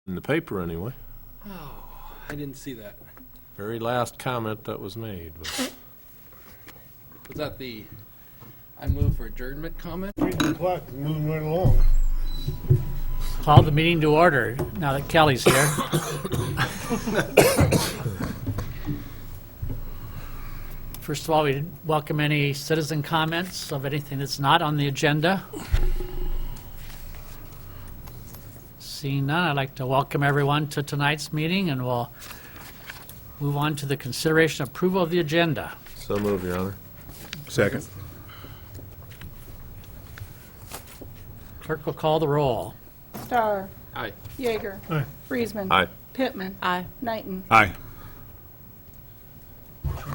In the paper, anyway. Oh, I didn't see that. Very last comment that was made. But Was that the, I move for adjournment comment? 3 o'clock, it's moving right along. Call the meeting to order now that Kelly's here. First of all, we welcome any citizen comments of anything that's not on the agenda. Seeing none, I'd like to welcome everyone to tonight's meeting, and we'll move on to the consideration approval of the agenda. so move, Your Honor. Second. Clerk will call the roll. Starr. Aye. Yeager. Aye. Friesman. Aye. Pittman. Aye. Knighton. Aye.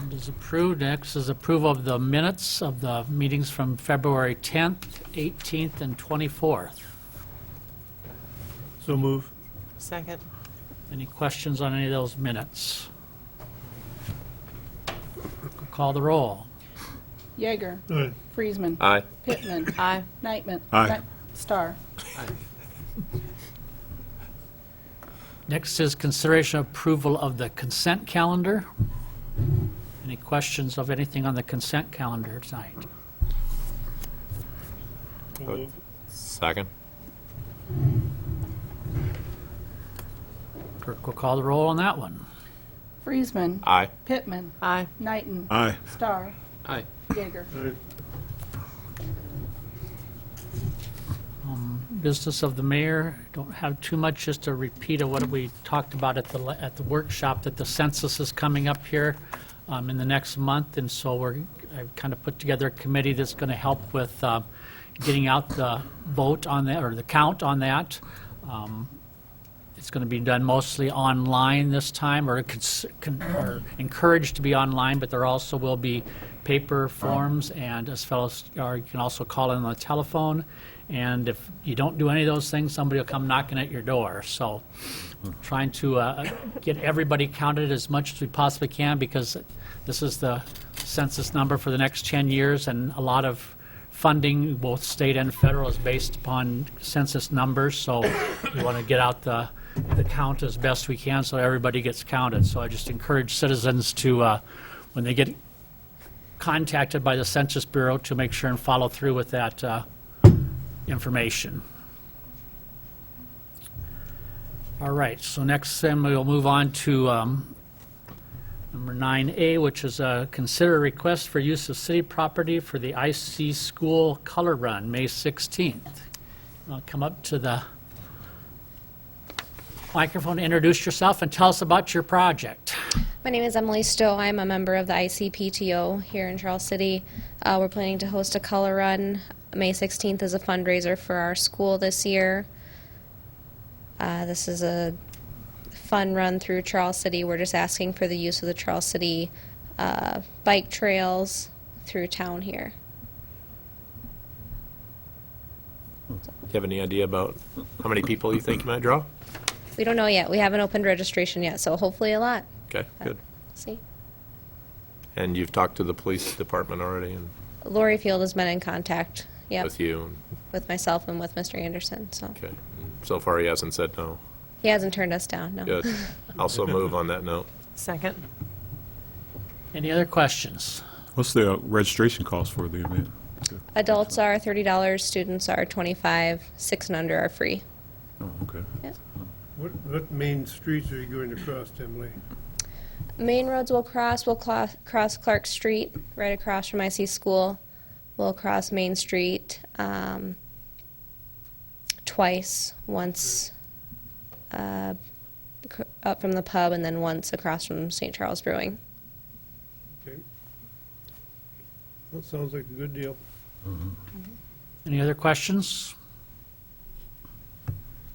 It is approved. Next is approval of the minutes of the meetings from February 10th, 18th, and 24th. So move. Second. Any questions on any of those minutes? Call the roll. Yeager. Aye. Friesman. Aye. Pittman. Aye. Knighton. Aye. Starr. Next is consideration approval of the consent calendar. Any questions of anything on the consent calendar tonight? So move. Second. Clerk will call the roll on that one. Friesman. Aye. Pittman. Aye. Knighton. Aye. Starr. Aye. Yeager. Aye. Business of the mayor, don't have too much, just a repeat of what we talked about at the workshop, that the census is coming up here in the next month, and so I've kind of put together a committee that's going to help with getting out the vote on that, or the count on that. It's going to be done mostly online this time, or encouraged to be online, but there also will be paper forms, and as fellows, or you can also call in on the telephone. And if you don't do any of those things, somebody will come knocking at your door. So trying to get everybody counted as much as we possibly can, because this is the census number for the next 10 years, and a lot of funding, both state and federal, is based upon census numbers. So we want to get out the count as best we can so everybody gets counted. So I just encourage citizens to, when they get contacted by the Census Bureau, to make sure and follow through with that information. All right, so next then we'll move on to number 9A, which is consider a request for use of city property for the IC School Color Run, May 16th. I'll come up to the microphone, introduce yourself, and tell us about your project. My name is Emily Stowe. I'm a member of the ICPTO here in Charles City. We're planning to host a color run. May 16th is a fundraiser for our school this year. This is a fun run through Charles City. We're just asking for the use of the Charles City bike trails through town here. Do you have any idea about how many people you think you might draw? We don't know yet. We haven't opened registration yet, so hopefully a lot. Okay, good. See? And you've talked to the police department already and Lori Field has been in contact, yep, with you? with myself and with Mr. Anderson. So Okay. So far, he hasn't said no. he hasn't turned us down, no. Good. Also move on that note. Second. Any other questions? What's the registration cost for the event? Adults are $30, students are $25, 6 and under are free. Oh, okay. What main streets are you going to cross, Emily? Main roads we'll cross Clark Street, right across from IC School. We'll cross Main Street twice, once up from the pub, and then once across from St. Charles Brewing. Okay. That sounds like a good deal. Any other questions?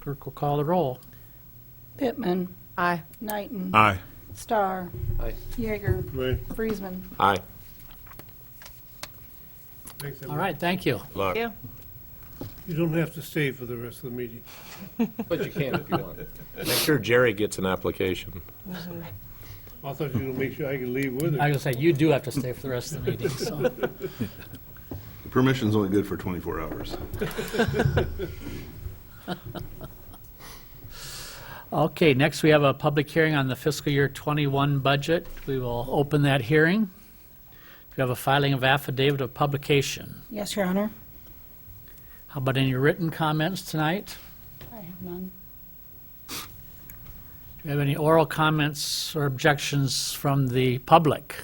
Clerk will call the roll. Pittman. Aye. Knighton. Aye. Starr. Aye. Yeager. Right. Friesman. Aye. Thanks, Emily. All right, thank you. Luck. You. You don't have to stay for the rest of the meeting. But you can if you want. Make sure Jerry gets an application. I thought you were going to make sure I could leave with I her. was going to say, you do have to stay for the rest of the meeting, so. Permission's only good for 24 hours. Okay, next we have a public hearing on the fiscal year 21 budget. We will open that hearing. We have a filing of affidavit of publication. Yes, Your Honor. How about any written comments tonight? I have none. Do you have any oral comments or objections from the public?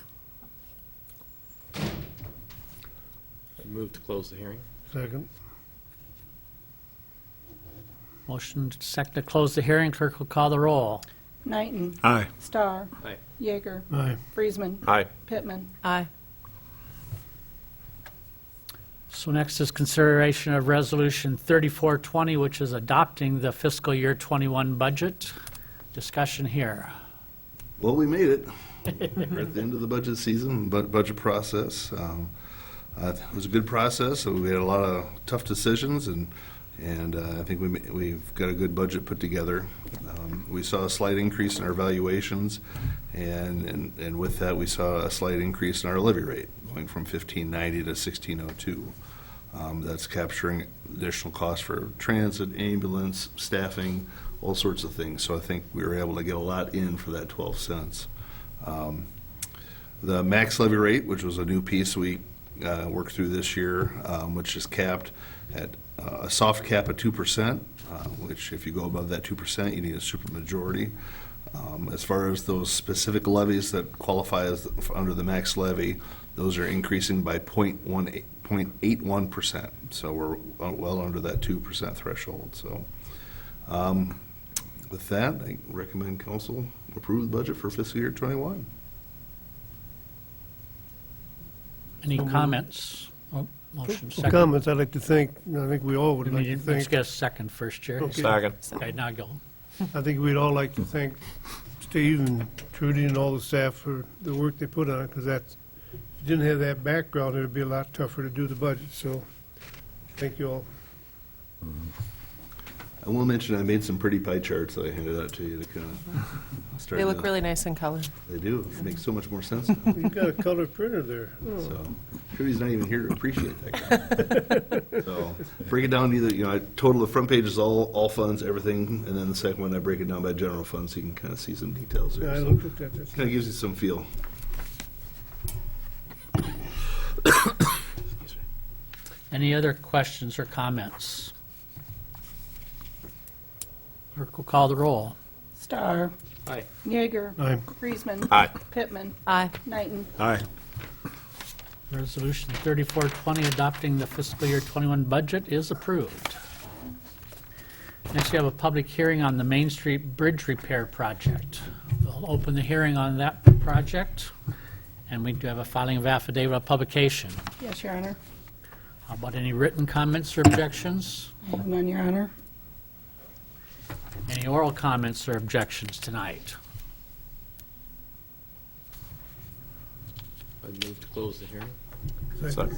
I move to close the hearing. Second. Motion second to close the hearing. Clerk will call the roll. Knighton. Aye. Starr. Aye. Yeager. Aye. Friesman. Aye. Pittman. Aye. So next is consideration of Resolution 3420, which is adopting the fiscal year 21 budget. Discussion here. Well, we made it. We're at the end of the budget season, budget process. It was a good process. So we had a lot of tough decisions, and I think we've got a good budget put together. We saw a slight increase in our valuations, and with that, we saw a slight increase in our levy rate, going from 1590 to 1602. That's capturing additional costs for transit, ambulance, staffing, all sorts of things. So I think we were able to get a lot in for that 12 cents. The max levy rate, which was a new piece we worked through this year, which is capped at a soft cap of 2%, which if you go above that 2%, you need a supermajority. As far as those specific levies that qualify as under the max levy, those are increasing by 0.81%. So we're well under that 2% threshold. So with that, I recommend council approve the budget for fiscal year 21. Any comments? Oh, motion For second. comments, I'd like to thank, I think we all would like to Let's thank, get a second first, Jerry. Okay. Second. Okay, now go. I think we'd all like to thank Steve and Trudy and all the staff for the work they put on it, because that's, if you didn't have that background, it would be a lot tougher to do the budget, so thank you all. I will mention I made some pretty pie charts that I handed out to you to kind of start. They look really nice in color. They do. It makes so much more sense now. You've got a color printer there. Oh. So, Trudy's not even here to appreciate that. So, break it down either, I total the front page is all funds, everything, and then the second one, I break it down by general funds, so you can kind of see some details Yeah, there. I So, looked at that. That's- kind of gives you some feel. Any other questions or comments? Clerk will call the roll. Starr. Aye. Yeager. Aye. Friesman. Aye. Pittman. Aye. Knighton. Aye. Resolution 3420 adopting the fiscal year 21 budget is approved. Next, we have a public hearing on the Main Street Bridge Repair Project. We'll open the hearing on that project, and we do have a filing of affidavit of publication. Yes, Your Honor. How about any written comments or objections? I have none, Your Honor. Any oral comments or objections tonight? I move to close the hearing. Second.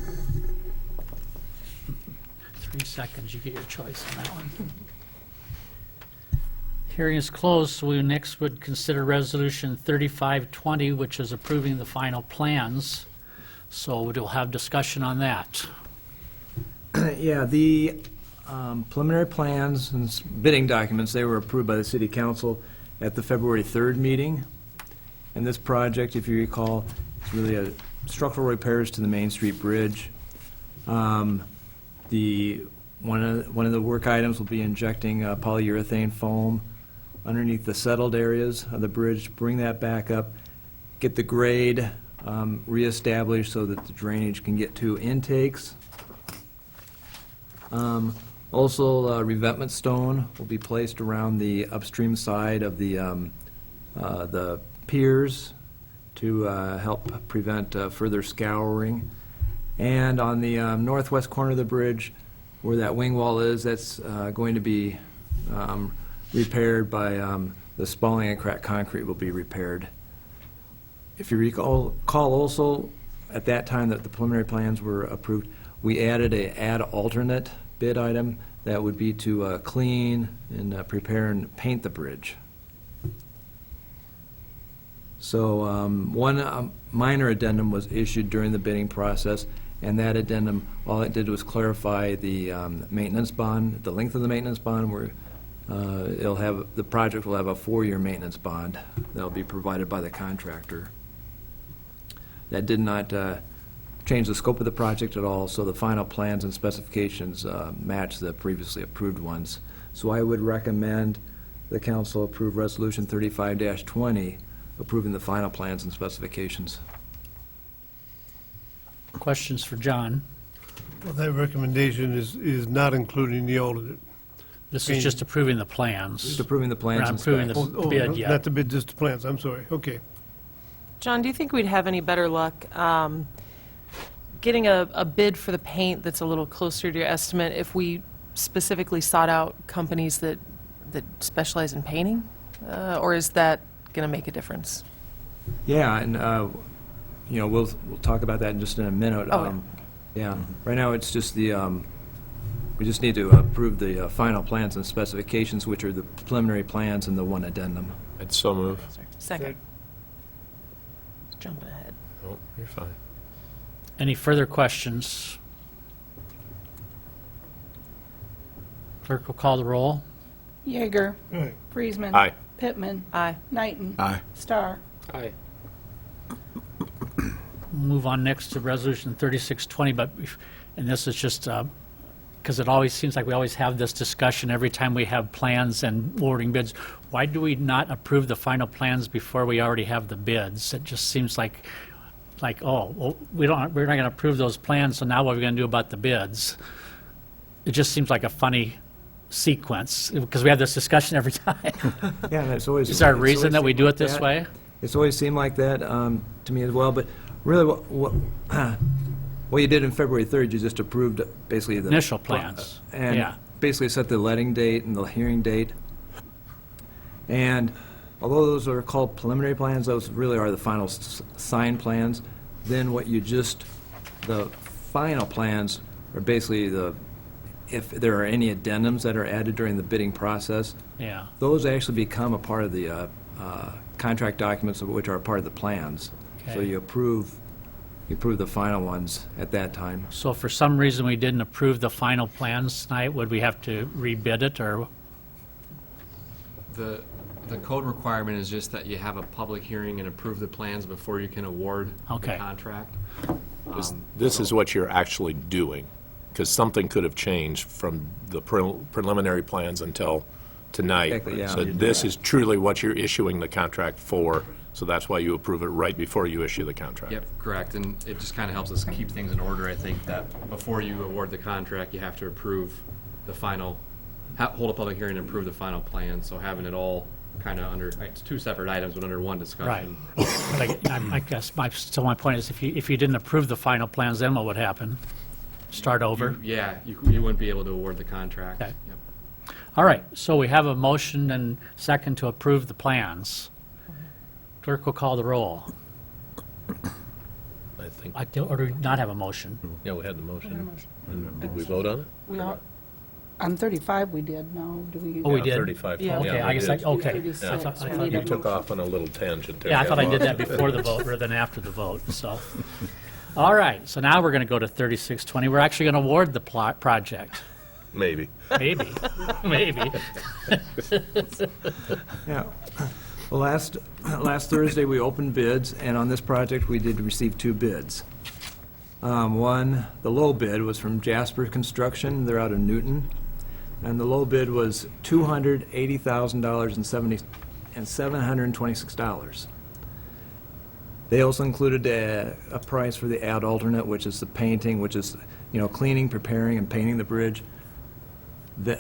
3 seconds, you get your choice on that one. Hearing is closed, so we next would consider Resolution 3520, which is approving the final plans. So we'll have discussion on that. Yeah, the preliminary plans and bidding documents, they were approved by the city council at the February 3rd meeting. And this project, if you recall, is really a structural repairs to the Main Street Bridge. One of the work items will be injecting polyurethane foam underneath the settled areas of the bridge, bring that back up, get the grade reestablished so that the drainage can get to intakes. Also, revetment stone will be placed around the upstream side of the piers to help prevent further scouring. And on the northwest corner of the bridge, where that wing wall is, that's going to be repaired by the spalling and cracked concrete will be repaired. If you recall also, at that time that the preliminary plans were approved, we added a add alternate bid item that would be to clean and prepare and paint the bridge. So one minor addendum was issued during the bidding process, and that addendum, all it did was clarify the maintenance bond, the length of the maintenance bond. We're the project will have a 4-year maintenance bond that'll be provided by the contractor. That did not change the scope of the project at all, so the final plans and specifications match the previously approved ones. So I would recommend the council approve Resolution 35-20, approving the final plans and specifications. Questions for John? Well, that recommendation is not including the alternate. This is just approving the plans. Just approving the We're plans not and approving specs. the bid yet. Not the bid, just the plans, I'm sorry, okay. John, do you think we'd have any better luck getting a bid for the paint that's a little closer to your estimate if we specifically sought out companies that specialize in painting? Or is that going to make a difference? Yeah, and, we'll talk about that in just in a minute. Okay. Yeah, right now it's just we just need to approve the final plans and specifications, which are the preliminary plans and the one addendum. I'd so move. Sorry. Second. Jumping ahead. Oh, you're fine. Any further questions? Clerk will call the roll. Yeager. Right. Friesman. Aye. Pittman. Aye. Knighton. Aye. Starr. Aye. Move on next to Resolution 3620, and this is just, because it always seems like we always have this discussion every time we have plans and awarding bids. Why do we not approve the final plans before we already have the bids? It just seems like, oh, well, we're not going to approve those plans, so now what are we going to do about the bids? It just seems like a funny sequence, because we have this discussion every time. Yeah, and it's always. Is there a it's reason always that we seemed do like it this that. way? It's always seemed like that to me as well, but really what you did in February 3rd, you just approved basically the... Initial plans, And yeah. basically set the letting date and the hearing date. And although those are called preliminary plans, those really are the final signed plans. Then the final plans are basically if there are any addendums that are added during the bidding process, Yeah. those actually become a part of the contract documents, of which are a part of the plans. So Okay. you approve the final ones at that time. So if for some reason we didn't approve the final plans tonight, would we have to rebid it, or? The code requirement is just that you have a public hearing and approve the plans before you can award Okay. the contract. This is what you're actually doing, because something could have changed from the preliminary plans until tonight. Exactly, yeah. So this is truly what you're issuing the contract for, so that's why you approve it right before you issue the contract. Yep, correct, and it just kind of helps us keep things in order, I think, that before you award the contract, you have to approve the final, hold a public hearing and approve the final plan, so having it all kind of it's two separate items, but under one discussion. Right. But I guess my point is, if you didn't approve the final plans, then what would happen? Start over? Yeah, you wouldn't be able to award the contract. Okay. Yep. All right, so we have a motion and second to approve the plans. Clerk will call the roll. I think, Or do we not have a motion? yeah, we had the motion. And did we vote on it? We are, on 35 we did, no, do we? Oh, we Yeah, did? 35. Yeah. Okay, Yeah, I we guess, did. okay. 36, I thought- I we thought need You a took motion. off on a little tangent there. Yeah, I thought I did that before the vote rather than after the vote, so. All right, so now we're going to go to 3620. We're actually going to award the project. Maybe. Maybe, maybe. Yeah. Well, last Thursday, we opened bids, and on this project, we did receive 2 bids. One, the low bid was from Jasper Construction. They're out of Newton. And the low bid was $280,000 and $726. They also included a price for the ad alternate, which is the painting, which is, cleaning, preparing, and painting the bridge.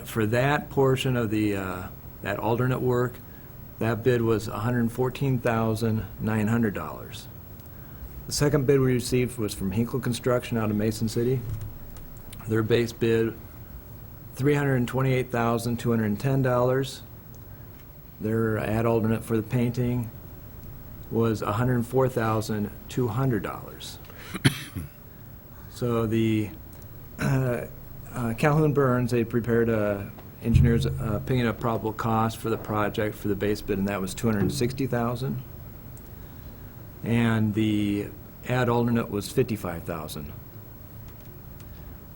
For that portion of that alternate work, that bid was $114,900. The second bid we received was from Hinkle Construction out of Mason City. Their base bid, $328,210. Their ad alternate for the painting was $104,200. So the Calhoun Burns, they prepared engineers' opinion of probable cost for the project for the base bid, and that was $260,000. And the ad alternate was $55,000.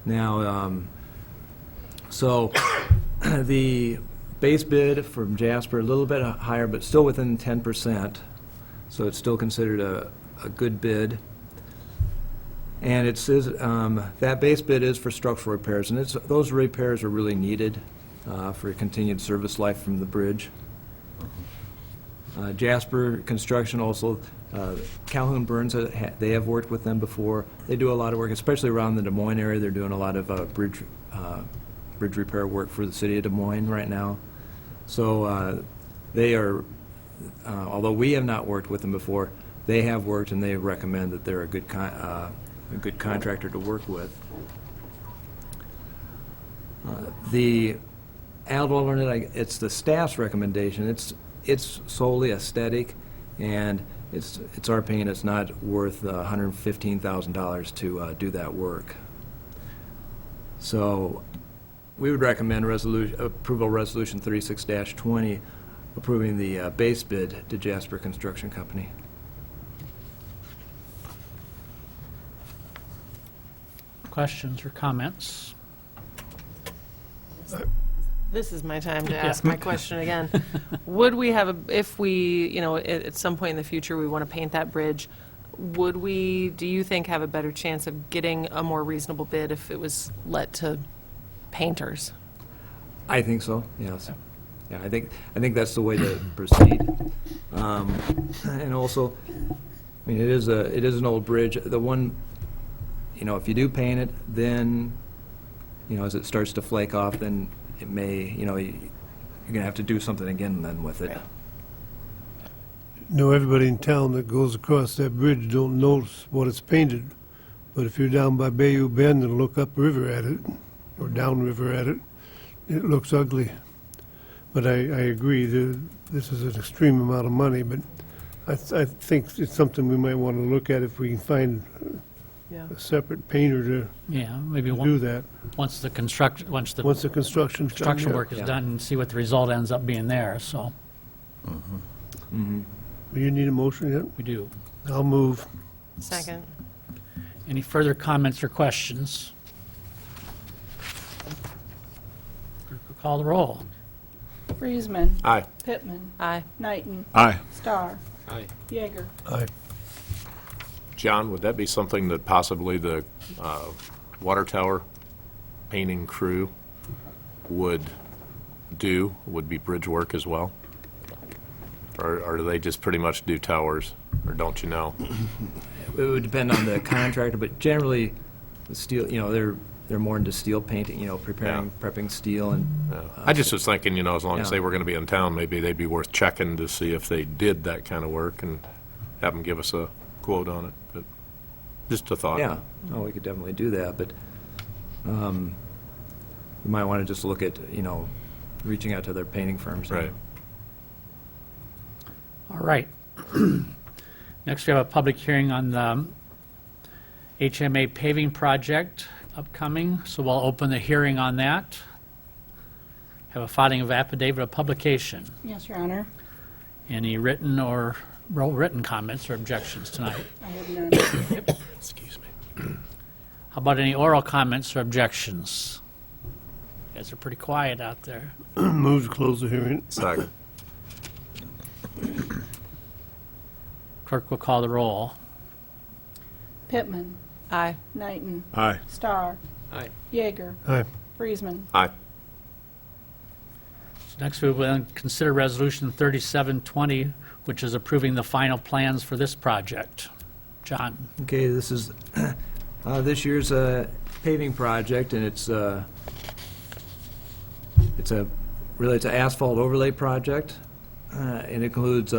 Now, so the base bid from Jasper, a little bit higher, but still within 10%, so it's still considered a good bid. And it says, that base bid is for structural repairs, and those repairs are really needed for continued service life from the bridge. Jasper Construction also, Calhoun Burns, they have worked with them before. They do a lot of work, especially around the Des Moines area. They're doing a lot of bridge repair work for the city of Des Moines right now. So they are, although we have not worked with them before, they have worked, and they recommend that they're a good contractor to work with. The ad alternate, it's the staff's recommendation. It's solely aesthetic, and it's our opinion it's not worth $115,000 to do that work. So we would recommend approval resolution 36-20, approving the base bid to Jasper Construction Company. Questions or comments? This is my time to ask my question again. Would we have, if we, at some point in the future, we want to paint that bridge, would we, do you think, have a better chance of getting a more reasonable bid if it was let to painters? I think so, yes. Yeah, I think that's the way to proceed. And also, I mean, it is an old bridge. The one, if you do paint it, then, as it starts to flake off, then it may, you're going to have to do something again then with it. Everybody in town that goes across that bridge don't notice what it's painted, but if you're down by Bayou Bend and look upriver at it, or downriver at it, it looks ugly. But I agree, this is an extreme amount of money, but I think it's something we might want to look at if we can find a separate painter to Yeah, maybe do that. once the construction Construction work is done, and see what the result ends up being there, so Do you need a motion yet? we do. I'll move. Second. Any further comments or questions? Clerk will call the roll. Friesman. Aye. Pittman. Aye. Knighton. Aye. Starr. Aye. Yeager. Aye. John, would that be something that possibly the water tower painting crew would do, would be bridge work as well? Or do they just pretty much do towers, or don't you know? It would depend on the contractor, but generally, the steel, they're more into steel painting, prepping steel and. I just was thinking, as long as Yeah. they were going to be in town, maybe they'd be worth checking to see if they did that kind of work and have them give us a quote on it, but just a thought. Yeah, we could definitely do that, but you might want to just look at, reaching out to their painting firms. Right. All right. Next, we have a public hearing on the HMA paving project upcoming, so we'll open the hearing on that. Have a filing of affidavit of publication. Yes, Your Honor. Any written or written comments or objections tonight? I have none. Excuse me. How about any oral comments or objections? You guys are pretty quiet out there. Move to close the hearing. Second. Clerk will call the roll. Pittman. Aye. Knighton. Aye. Starr. Aye. Yeager. Aye. Friesman. Aye. So next, we will then consider Resolution 3720, which is approving the final plans for this project. John? Okay, this is this year's paving project, and it's an asphalt overlay project. It includes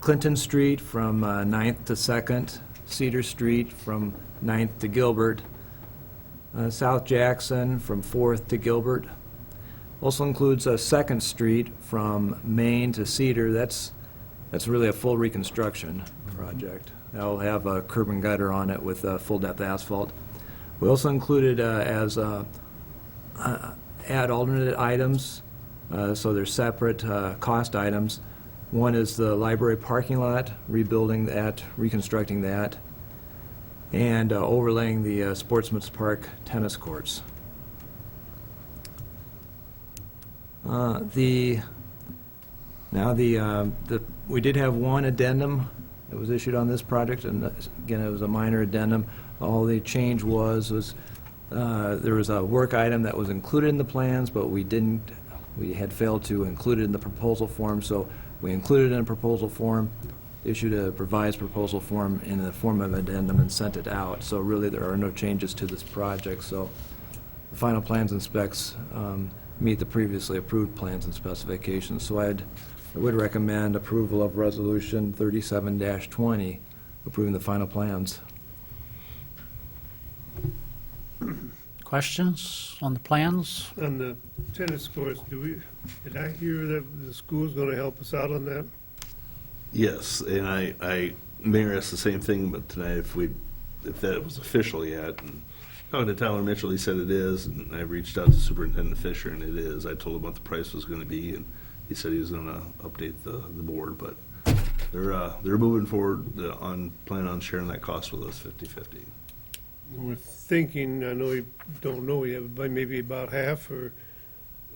Clinton Street from 9th to 2nd, Cedar Street from 9th to Gilbert, South Jackson from 4th to Gilbert. Also includes 2nd Street from Main to Cedar. That's really a full reconstruction project. That'll have a curb and gutter on it with full-depth asphalt. We also included as add alternate items, so they're separate cost items. One is the library parking lot, rebuilding that, reconstructing that, and overlaying the Sportsman's Park tennis courts. We did have one addendum that was issued on this project, and again, it was a minor addendum. All the change was there was a work item that was included in the plans, but we had failed to include it in the proposal form, so we included it in a proposal form, issued a revised proposal form in the form of addendum and sent it out. So really, there are no changes to this project, so the final plans and specs meet the previously approved plans and specifications. So I would recommend approval of Resolution 37-20, approving the final plans. Questions on the plans? On the tennis courts, did I hear that the school's going to help us out on that? Yes, and Mayor asked the same thing, but tonight if that was official yet. And talking to Tyler Mitchell, he said it is, and I reached out to Superintendent Fisher, and it is. I told him what the price was going to be, and he said he was going to update the board, but they're moving forward planning on sharing that cost with us 50-50. We're thinking, I know you don't know yet, but maybe about half or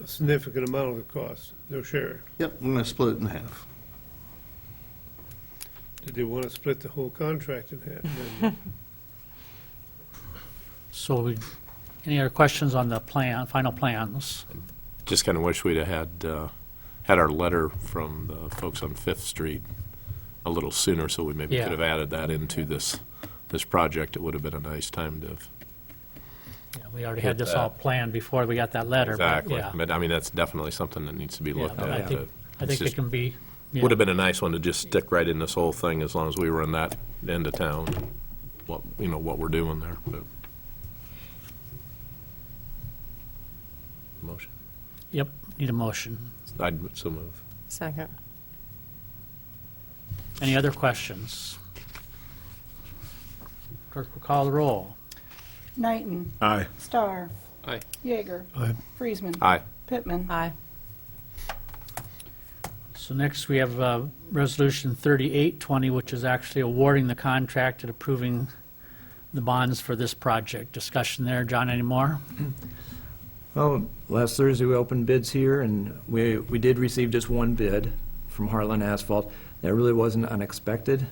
a significant amount of the cost. They'll share. Yep, we're going to split it in half. Did they want to split the whole contract in half? So any other questions on the final plans? Just kind of wish we'd have had our letter from the folks on Fifth Street a little sooner, so we maybe Yeah. could have added that into this project. It would have been a nice time to have. Yeah, we already had this all planned before we got that letter. but Exactly. yeah. But I mean, that's definitely something that needs to be Yeah, looked but at. I think It's it just- can be. yeah. Would have been a nice one to just stick right in this whole thing as long as we were in that end of town, what we're doing there. But motion. Yep, need a motion. I'd so move. Second. Any other questions? Clerk will call the roll. Knighton, Aye. Starr, Aye. Yeager, Aye. Friesman, Aye. Pittman. Aye. So next, we have Resolution 3820, which is actually awarding the contract and approving the bonds for this project. Discussion there, John, any more? Well, last Thursday, we opened bids here, and we did receive just one bid from Heartland Asphalt. That really wasn't unexpected.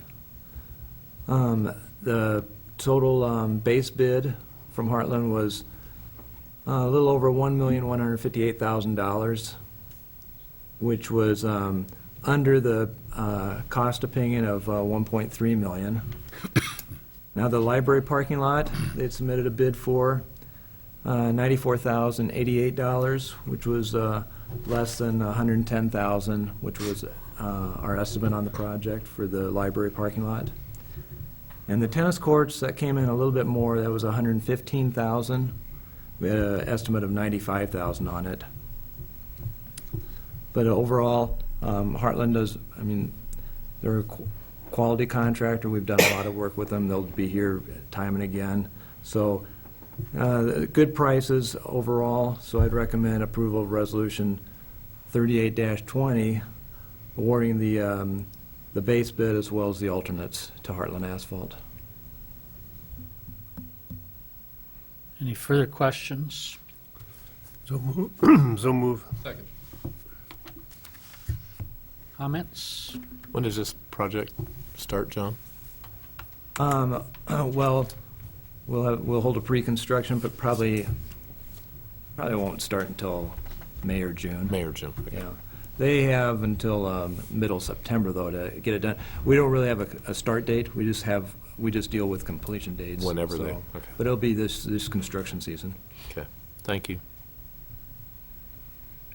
The total base bid from Heartland was a little over $1,158,000, which was under the cost opinion of $1.3 million. Now, the library parking lot, they submitted a bid for $94,088, which was less than $110,000, which was our estimate on the project for the library parking lot. And the tennis courts, that came in a little bit more, that was $115,000. We had an estimate of $95,000 on it. But overall, Heartland does, I mean, they're a quality contractor. We've done a lot of work with them. They'll be here time and again. So good prices overall, so I'd recommend approval of Resolution 38-20, awarding the base bid as well as the alternates to Heartland Asphalt. Any further questions? So move. So move. Second. Comments? When does this project start, John? Well, we'll hold a pre-construction, but probably won't start until May or June. May or June? Okay. Yeah. They have until middle September, though, to get it done. We don't really have a start date. We just deal with completion dates. Whenever so- they- okay. But it'll be this construction season. Okay, thank you.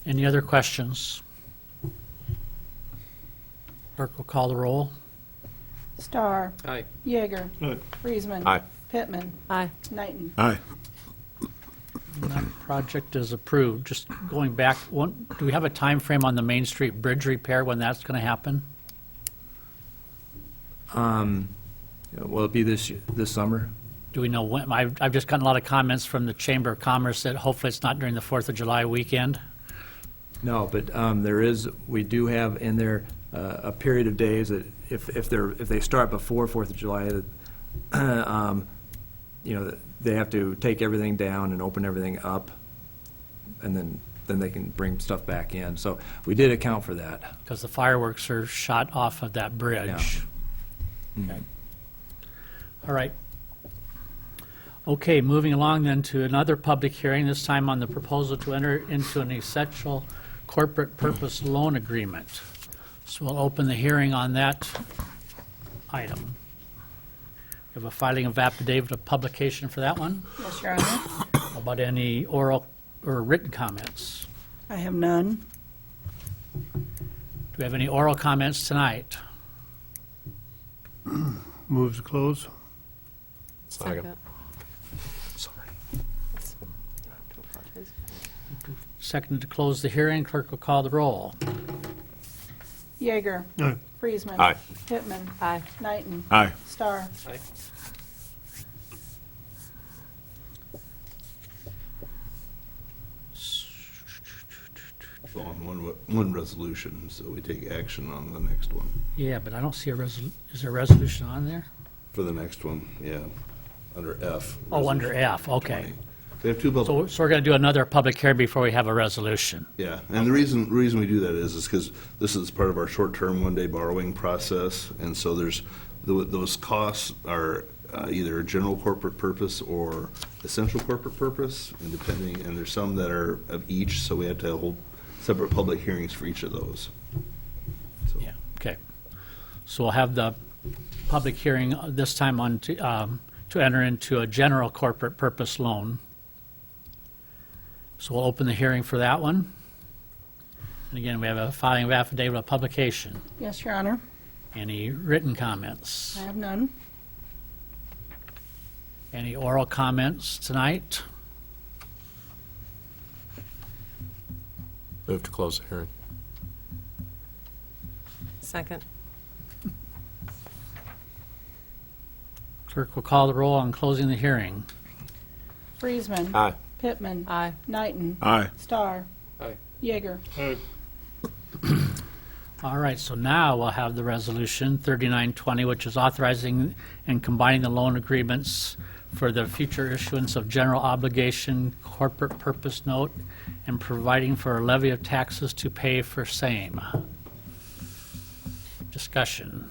Any other questions? Clerk will call the roll. Starr, Aye. Yeager, Aye. Friesman. Aye. Pittman, Aye. Knighton. Aye. And that project is approved. Just going back, do we have a time frame on the Main Street Bridge repair, when that's going to happen? Will it be this summer? Do we know when? I've just gotten a lot of comments from the Chamber of Commerce that hopefully it's not during the 4th of July weekend. No, but we do have in there a period of days that if they start before 4th of July, they have to take everything down and open everything up, and then then they can bring stuff back in. So we did account for that. Because the fireworks are shot off of that bridge. Okay. All right. Okay, moving along then to another public hearing, this time on the proposal to enter into an essential corporate purpose loan agreement. So we'll open the hearing on that item. We have a filing of affidavit of publication for that one. Yes, Your Honor. How about any oral or written comments? I have none. Do we have any oral comments tonight? Move to close. Second. Second to close the hearing, clerk will call the roll. Yeager. Aye. Friesman. Aye. Pittman. Aye. Knighton. Aye. Starr. On one resolution, so we take action on the next one. Yeah, but I don't see is there a resolution on there? For the next one, yeah, under F. Oh, under resolution F, okay. 20. We have two public. So we're going to do another public hearing before we have a resolution. Yeah, and the reason we do that is because this is part of our short-term one-day borrowing process, and so there's, those costs are either general corporate purpose or essential corporate purpose, and depending, and there's some that are of each, so we have to hold separate public hearings for each of those. So, Yeah, okay. So we'll have the public hearing this time on to enter into a general corporate purpose loan. So we'll open the hearing for that one. And again, we have a filing of affidavit of publication. Yes, Your Honor. Any written comments? I have none. Any oral comments tonight? Move to close the hearing. Second. Clerk will call the roll on closing the hearing. Friesman. Aye. Pittman. Aye. Knighton. Aye. Starr. Aye. Yeager. All right, so now we'll have the resolution 3920, which is authorizing and combining the loan agreements for the future issuance of general obligation corporate purpose note and providing for a levy of taxes to pay for same. Discussion.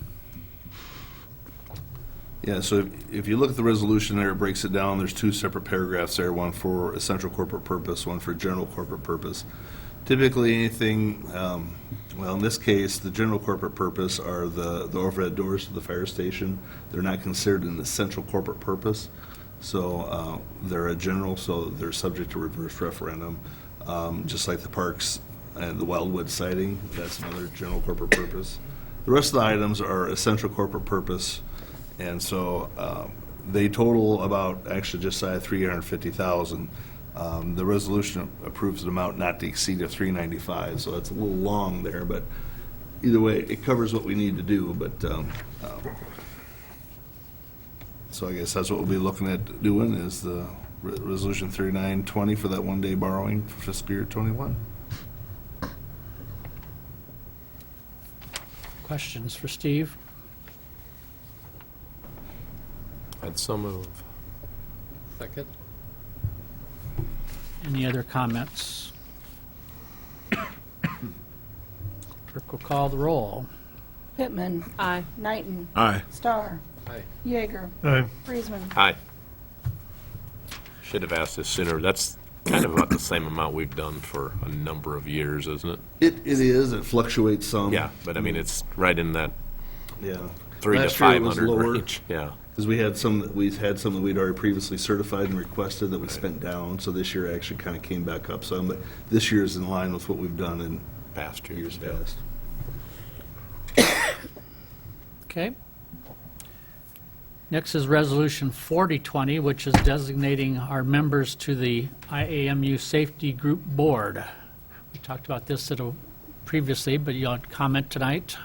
Yeah, so if you look at the resolution there, it breaks it down. There's two separate paragraphs there, one for essential corporate purpose, one for general corporate purpose. Typically, anything, well, in this case, the general corporate purpose are the overhead doors to the fire station. They're not considered an essential corporate purpose, so they're a general, so they're subject to reverse referendum. Just like the parks and the Wildwood siting, that's another general corporate purpose. The rest of the items are essential corporate purpose, and so they total about, actually just shy of $350,000. The resolution approves an amount not to exceed of $395, so that's a little long there, but either way, it covers what we need to do, but, so I guess that's what we'll be looking at doing, is the resolution 3920 for that one-day borrowing for fiscal year '21. Questions for Steve? I'd so move. Second. Any other comments? Clerk will call the roll. Pittman. Aye. Knighton. Aye. Starr. Aye. Yeager. Aye. Friesman. Aye. Should have asked this sooner. That's kind of about the same amount we've done for a number of years, isn't it? It is, it fluctuates some. Yeah, but I mean, it's right in that Yeah. 300 to Last year it was 500 lower. range. Yeah. Because we had some that we'd already previously certified and requested that we spent down, so this year actually kind of came back up some, but this year is in line with what we've done in Past years. years past. Okay. Next is Resolution 4020, which is designating our members to the IAMU Safety Group Board. We talked about this previously, but you want to comment tonight?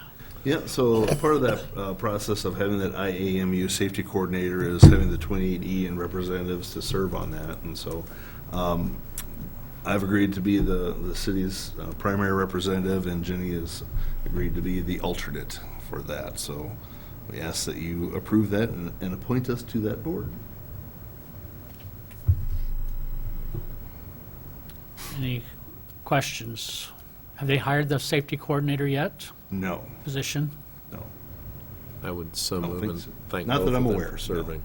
Yeah, so part of that process of having that IAMU safety coordinator is having the 28E and representatives to serve on that, and so I've agreed to be the city's primary representative, and Jenny has agreed to be the alternate for that, so we ask that you approve that and appoint us to that board. Any questions? Have they hired the safety coordinator yet, No, position? no. I would so don't move think and so. thank Not both that of I'm them aware, for no. serving.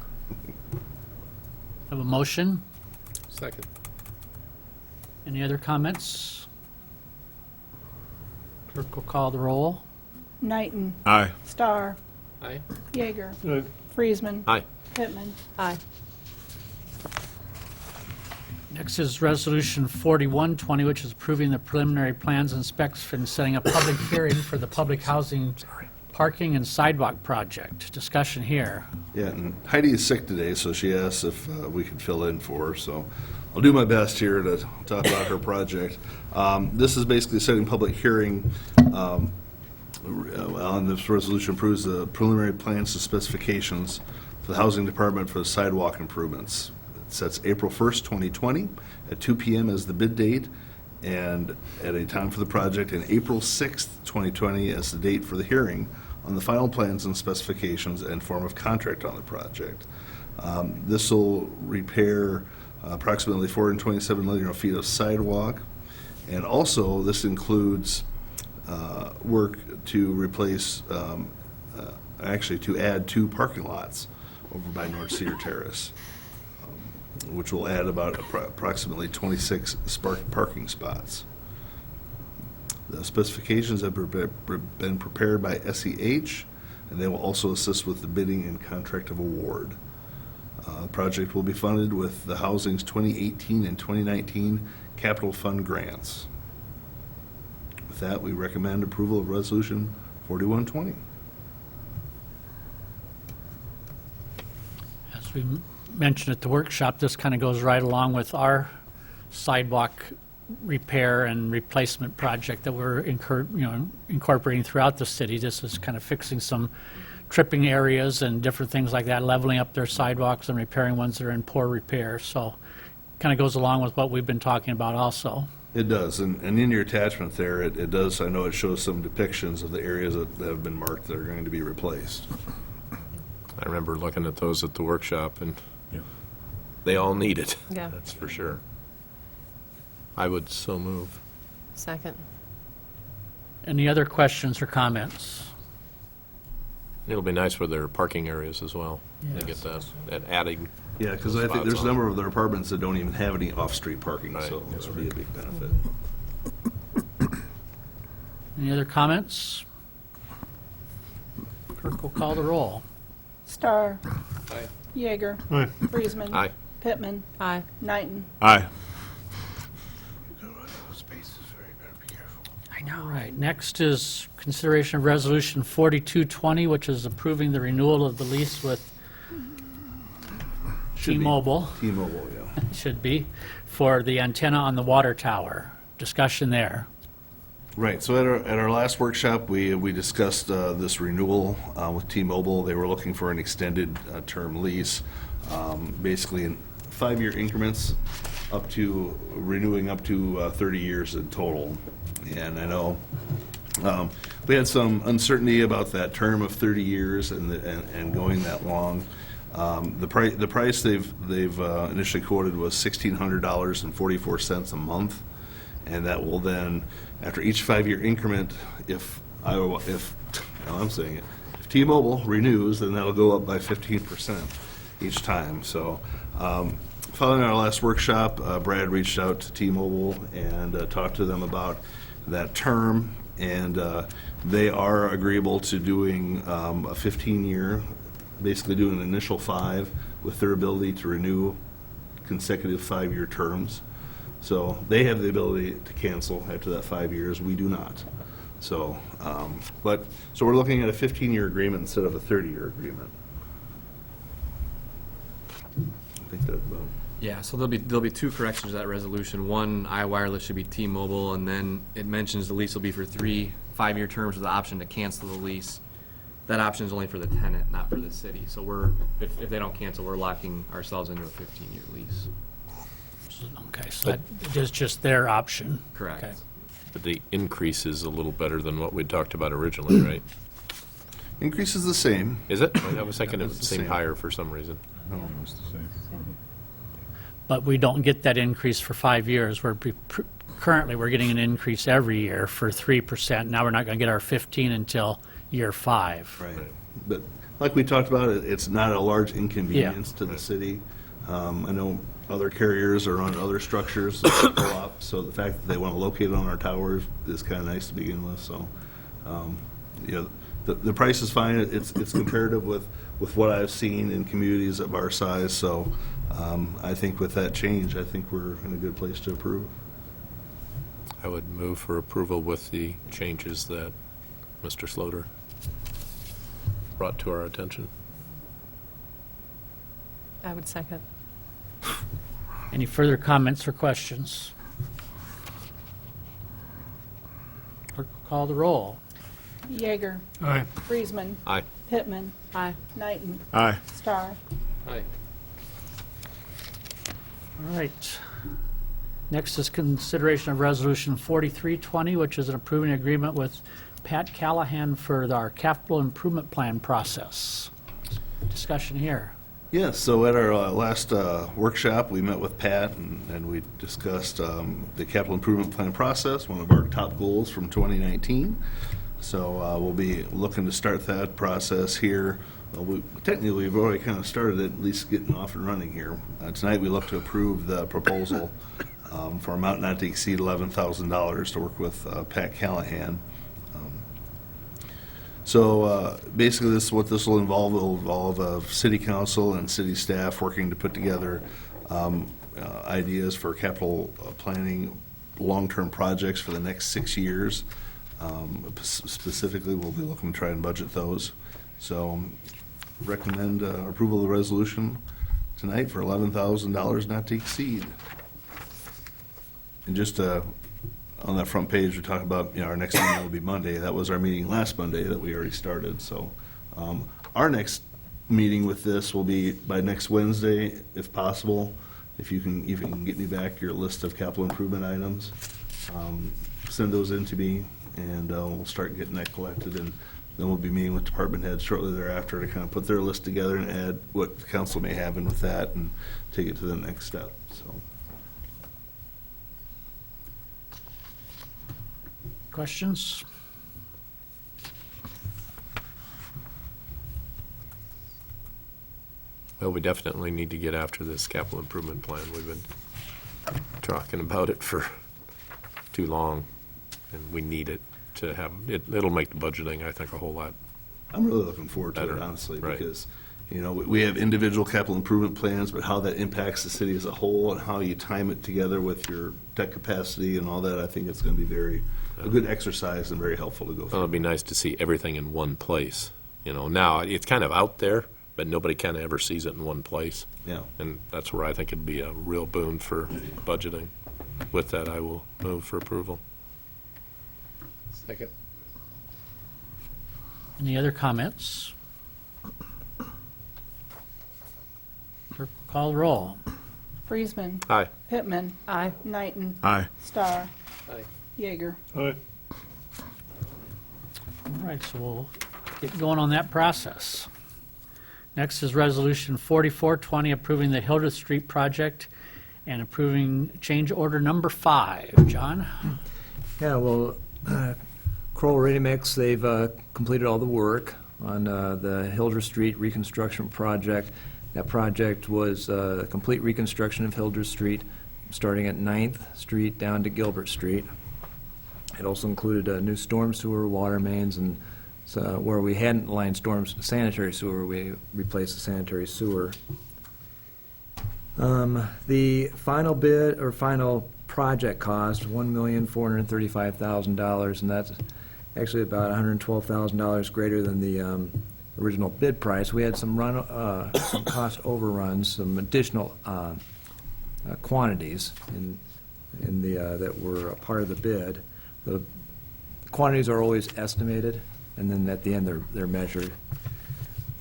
Have a motion? Second. Any other comments? Clerk will call the roll. Knighton, Aye. Starr, Aye. Jaeger, Aye. Friesman, Aye. Pittman. Aye. Next is Resolution 4120, which is approving the preliminary plans and specs and setting a public hearing for the public housing, parking, and sidewalk project. Discussion here. Yeah, and Heidi is sick today, so she asked if we could fill in for her, so I'll do my best here to talk about her project. This is basically setting public hearing on this resolution approves the preliminary plans and specifications for the Housing Department for the sidewalk improvements. It sets April 1st, 2020 at 2 p.m. as the bid date and at a time for the project, and April 6th, 2020 as the date for the hearing on the final plans and specifications and form of contract on the project. This will repair approximately 427 linear feet of sidewalk, and also this includes work to replace, actually to add 2 parking lots over by North Cedar Terrace, which will add about approximately 26 parking spots. The specifications have been prepared by SEH, and they will also assist with the bidding and contract of award. The project will be funded with the Housing's 2018 and 2019 Capital Fund grants. With that, we recommend approval of Resolution 4120. As we mentioned at the workshop, this kind of goes right along with our sidewalk repair and replacement project that we're incorporating throughout the city. This is kind of fixing some tripping areas and different things like that, leveling up their sidewalks and repairing ones that are in poor repair. So kind of goes along with what we've been talking about also. It does, and in your attachment there, it does, I know it shows some depictions of the areas that have been marked that are going to be replaced. I remember looking at those at the workshop, and Yeah. they all need it. Yeah. That's for sure. I would so move. Second. Any other questions or comments? It'll be nice with their parking areas as well. They get that adding. Yeah, because I think spots there's a on. number of their apartments that don't even have any off-street parking, Right. so this will be a big benefit. Any other comments? Clerk will call the roll. Starr, Aye. Jaeger, Aye. Friesman. Aye. Pittman, Aye. Knighton. Aye. All right, next is consideration of Resolution 4220, which is approving the renewal of the lease with Should be. T-Mobile, T-Mobile, yeah. should be, for the antenna on the water tower. Discussion there. Right, so at our last workshop, we discussed this renewal with T-Mobile. They were looking for an extended term lease, basically in 5-year increments, up to, renewing up to 30 years in total. And I know we had some uncertainty about that term of 30 years and going that long. The price they've initially quoted was $1,600.44 a month, and that will then, after each 5-year increment, if T-Mobile renews, then that'll go up by 15% each time. So, following our last workshop, Brad reached out to T-Mobile and talked to them about that term, and they are agreeable to doing a 15-year, basically doing an initial 5 with their ability to renew consecutive 5-year terms. So they have the ability to cancel after that 5 years. We do not. So, so we're looking at a 15-year agreement instead of a 30-year agreement. I think that about. Yeah, so there'll be 2 corrections to that resolution. One, iWireless should be T-Mobile, and then it mentions the lease will be for 3 5-year terms with the option to cancel the lease. That option is only for the tenant, not for the city. So if they don't cancel, we're locking ourselves into a 15-year lease. Okay, so that it is just their option. Correct. Okay. But the increase is a little better than what we'd talked about originally, right? Increase is the same. Is it? I was thinking it It's the seemed same. higher for some reason. Almost the same. But we don't get that increase for 5 years. We're currently, we're getting an increase every year for 3%. Now we're not going to get our 15 until year 5. Right. But like we talked about, it's not a large inconvenience to the city. I know other carriers are on other structures that go up, so the fact that they want to locate on our towers is kind of nice to begin with, so, the price is fine. It's comparative with what I've seen in communities of our size, so I think with that change, I think we're in a good place to approve. I would move for approval with the changes that Mr. Sloter brought to our attention. I would second. Any further comments or questions? Clerk will call the roll. Jaeger. Aye. Friesman. Aye. Pittman. Aye. Knighton. Aye. Starr. Aye. All right. Next is consideration of Resolution 4320, which is an approving agreement with Pat Callahan for our capital improvement plan process. Discussion here. Yes, so at our last workshop, we met with Pat and we discussed the capital improvement plan process, one of our top goals from 2019. So we'll be looking to start that process here. Technically, we've already kind of started it, at least getting off and running here. Tonight, we look to approve the proposal for amount not to exceed $11,000 to work with Pat Callahan. So basically, this is what this will involve. It will involve city council and city staff working to put together ideas for capital planning, long-term projects for the next 6 years. Specifically, we'll be looking to try and budget those. So recommend approval of the resolution tonight for $11,000 not to exceed. And just on that front page, we talk about, our next meeting will be Monday. That was our meeting last Monday that we already started. So our next meeting with this will be by next Wednesday, if possible. If you can get me back your list of capital improvement items, send those in to me, and we'll start getting that collected. And then we'll be meeting with department heads shortly thereafter to kind of put their list together and add what the council may have in with that and take it to the next step. So. Questions? Well, we definitely need to get after this capital improvement plan. We've been talking about it for too long, and we need it to have, it'll make the budgeting, I think, a whole lot. I'm really looking forward to it, Better. honestly, Right. because, we have individual capital improvement plans, but how that impacts the city as a whole and how you time it together with your debt capacity and all that, I think it's going to be a good exercise and very helpful to go Well, through. it'd be nice to see everything in one place. Now it's kind of out there, but nobody kind of ever sees it in one place. Yeah. And that's where I think it'd be a real boon for budgeting. With that, I will move for approval. Second. Any other comments? Clerk will call the roll. Friesman. Aye. Pittman. Aye. Knighton. Aye. Starr. Aye. Jaeger. Aye. All right, so we'll get going on that process. Next is Resolution 4420, approving the Hildreth Street project and approving change order number 5. John? Yeah, well, Kroll Ready Mix, they've completed all the work on the Hildreth Street reconstruction project. That project was a complete reconstruction of Hildreth Street, starting at 9th Street down to Gilbert Street. It also included a new storm sewer, water mains, and so where we hadn't lined storms, sanitary sewer, we replaced the sanitary sewer. The final bid, or final project cost, $1,435,000, and that's actually about $112,000 greater than the original bid price. We had some some cost overruns, some additional quantities in the that were a part of the bid. The quantities are always estimated, and then at the end they're measured.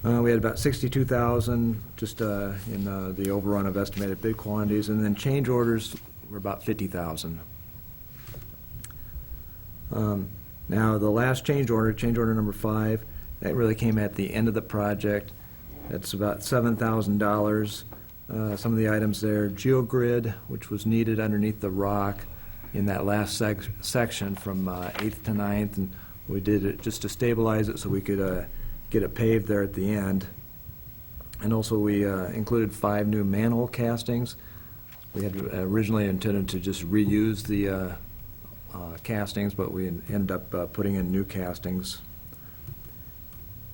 We had about 62,000 just in the overrun of estimated bid quantities, and then change orders were about 50,000. Now, the last change order number 5, that really came at the end of the project. That's about $7,000. Some of the items there, geogrid, which was needed underneath the rock, in that last section from 8th to 9th, and we did it just to stabilize it so we could get it paved there at the end. And also, we included 5 new manhole castings. We had originally intended to just reuse the castings, but we ended up putting in new castings.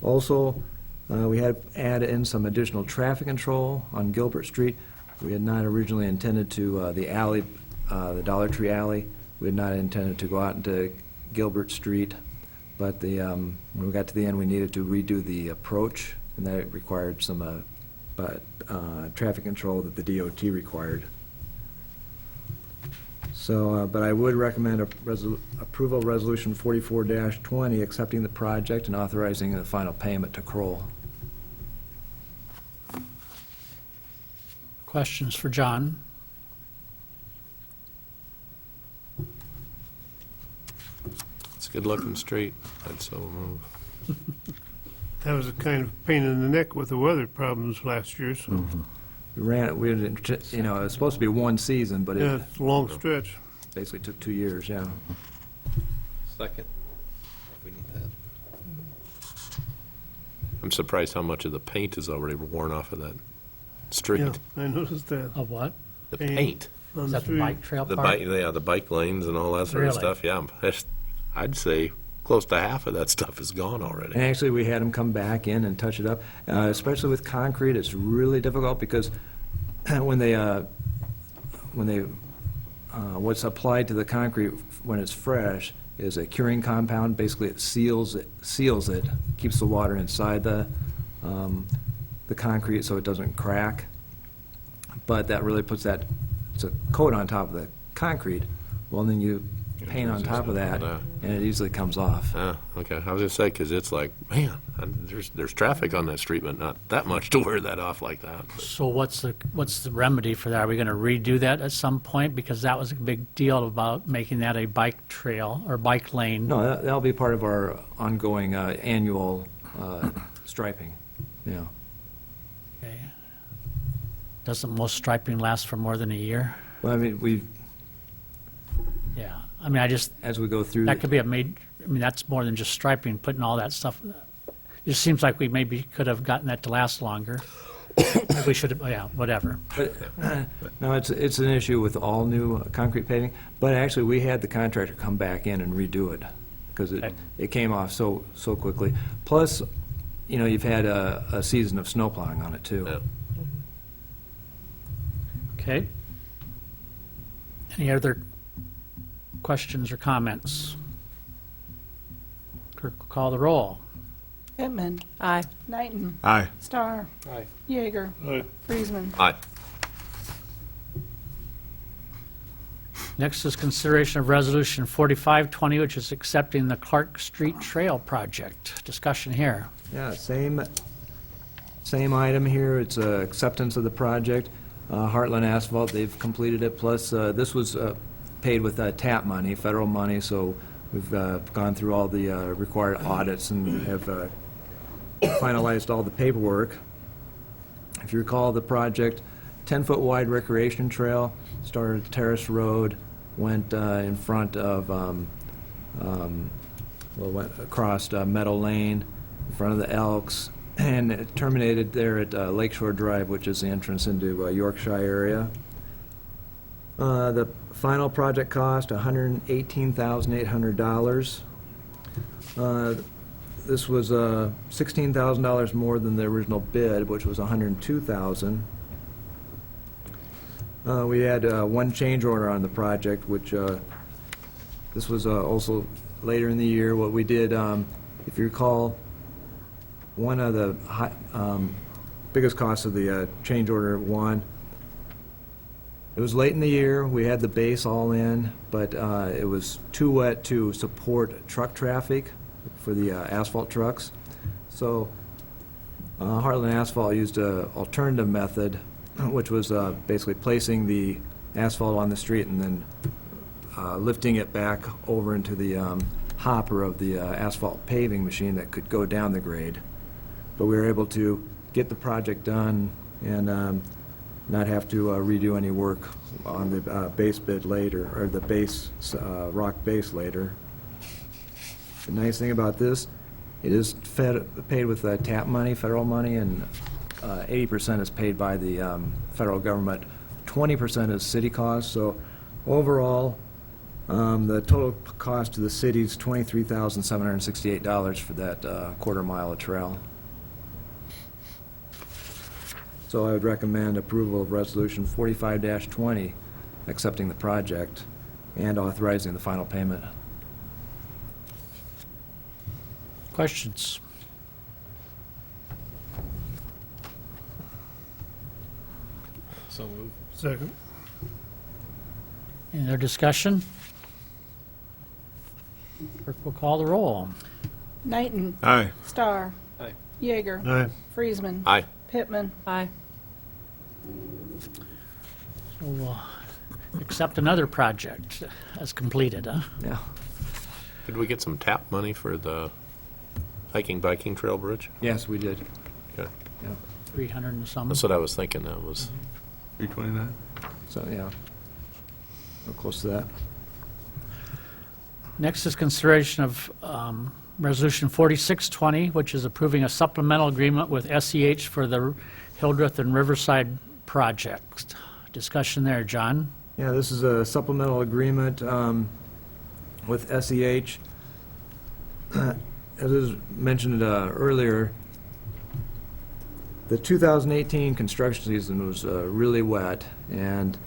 Also, we had added in some additional traffic control on Gilbert Street. We had not originally intended to, the alley, the Dollar Tree alley, we had not intended to go out into Gilbert Street, but when we got to the end, we needed to redo the approach, and that required some traffic control that the DOT required. So, but I would recommend approval of Resolution 44-20, accepting the project and authorizing the final payment to Kroll. Questions for John? It's a good-looking street. I'd so move. That was a kind of pain in the neck with the weather problems last year, so, We it was supposed to be one season, but yeah, it it's a long stretch. basically took 2 years, yeah. Second. We need that. I'm surprised how much of the paint is already worn off of that street. Yeah, I noticed that. Of what? The Paint. paint. On Is the that the street. bike trail The part? bike, yeah, the bike lanes and all that sort of Really? stuff, yeah. I'd say close to half of that stuff is gone And already. actually, we had them come back in and touch it up. Especially with concrete, it's really difficult because when they what's applied to the concrete when it's fresh is a curing compound. Basically, it seals it, keeps the water inside the concrete so it doesn't crack. But that really puts it's a coat on top of the concrete. Well, then you paint on top of that, and it easily comes off. Okay, I was gonna say, because it's like, man, there's traffic on that street, but not that much to wear that off like that. So what's the remedy for that? Are we going to redo that at some point? Because that was a big deal about making that a bike trail or bike lane. No, that'll be part of our ongoing annual striping, yeah. Okay. Doesn't most striping last for more than a year? Well, I mean, Yeah. I mean, as we go through. that could be that's more than just striping, putting all that stuff. It just seems like we maybe could have gotten that to last longer. We should have, yeah, whatever. But, no, it's an issue with all new concrete paving, but actually, we had the contractor come back in and redo it, because Okay. it came off so quickly. Plus, you've had a season of snow plowing on it, too. Yeah. Okay. Any other questions or comments? Clerk will call the roll. Pittman, Aye. Knighton, Aye. Starr, Aye. Yeager, Aye. Friesman. Aye. Next is consideration of Resolution 4520, which is accepting the Clark Street Trail Project. Discussion here. Yeah, same item here. It's acceptance of the project. Heartland Asphalt, they've completed it, plus this was paid with TAP money, federal money, so we've gone through all the required audits and have finalized all the paperwork. If you recall, the project, 10-foot wide recreation trail, started at Terrace Road, went in front of, went across Meadow Lane, in front of the Elks, and it terminated there at Lakeshore Drive, which is the entrance into Yorkshire area. The final project cost, $118,800. This was $16,000 more than the original bid, which was $102,000. We had one change order on the project, which this was also later in the year. What we did, if you recall, one of the biggest costs of the change order one, it was late in the year. We had the base all in, but it was too wet to support truck traffic for the asphalt trucks. So Heartland Asphalt used an alternative method, which was basically placing the asphalt on the street and then lifting it back over into the hopper of the asphalt paving machine that could go down the grade. But we were able to get the project done, and not have to redo any work on the base bid later, or the base, rock base later. The nice thing about this, it is paid with TAP money, federal money, and 80% is paid by the federal government. 20% is city cost, so overall, the total cost to the city is $23,768 for that quarter mile of trail. So I would recommend approval of Resolution 45-20, accepting the project and authorizing the final payment. Questions? So move. Second. Any other discussion? Clerk will call the roll. Knighton, Aye. Starr. Aye. Yeager. Aye. Friesman. Aye. Pittman. Aye. So we'll accept another project as completed, huh? Yeah. Did we get some TAP money for the hiking biking trail bridge? Yes, we did. Okay. 300 and some. That's what I was thinking. That was 329? So, yeah. We're close to that. Next is consideration of Resolution 4620, which is approving a supplemental agreement with SEH for the Hildreth and Riverside project. Discussion there, John. Yeah, this is a supplemental agreement with SEH. As was mentioned earlier, the 2018 construction season was really wet, and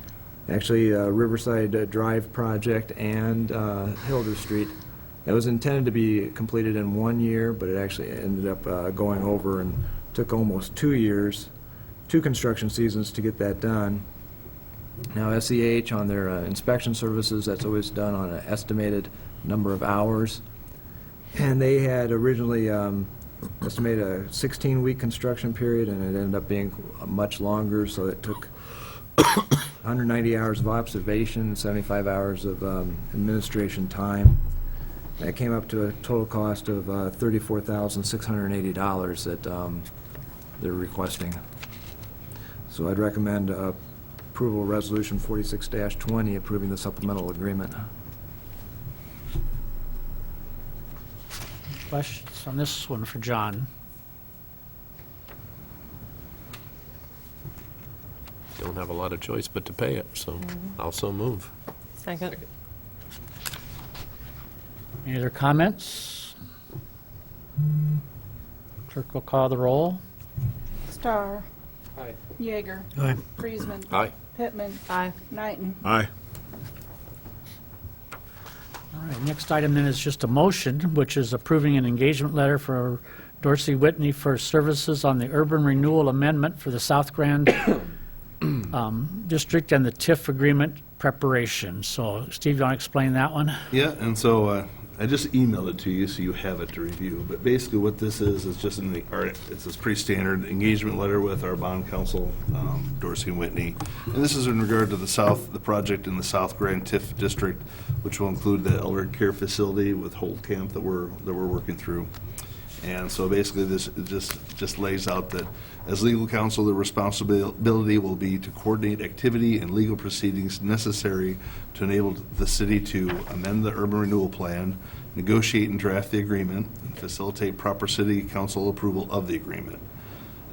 actually Riverside Drive project and Hildreth Street, that was intended to be completed in 1 year, but it actually ended up going over and took almost 2 years, 2 construction seasons to get that done. Now, SEH, on their inspection services, that's always done on an estimated number of hours. And they had originally estimated a 16-week construction period, and it ended up being much longer, so it took 190 hours of observation, 75 hours of administration time. That came up to a total cost of $34,680 that they're requesting. So I'd recommend approval of Resolution 46-20, approving the supplemental agreement. Questions on this one for John? don't have a lot of choice but to pay it, so I'll so move. Second. Any other comments? Clerk will call the roll. Starr. Aye. Yeager. Aye. Friesman. Aye. Pittman. Aye. Knighton. Aye. All right, next item then is just a motion, which is approving an engagement letter for Dorsey Whitney for services on the urban renewal amendment for the South Grand District and the TIF agreement preparation. So, Steve, you want to explain that one? Yeah, and so I just emailed it to you so you have it to review. But basically what this is just it's this pretty standard engagement letter with our bond counsel, Dorsey and Whitney. And this is in regard to the project in the South Grand TIF district, which will include the elder care facility with Holt Camp that we're working through. And so basically this just lays out that as legal counsel, the responsibility will be to coordinate activity and legal proceedings necessary to enable the city to amend the urban renewal plan, negotiate and draft the agreement, and facilitate proper city council approval of the agreement.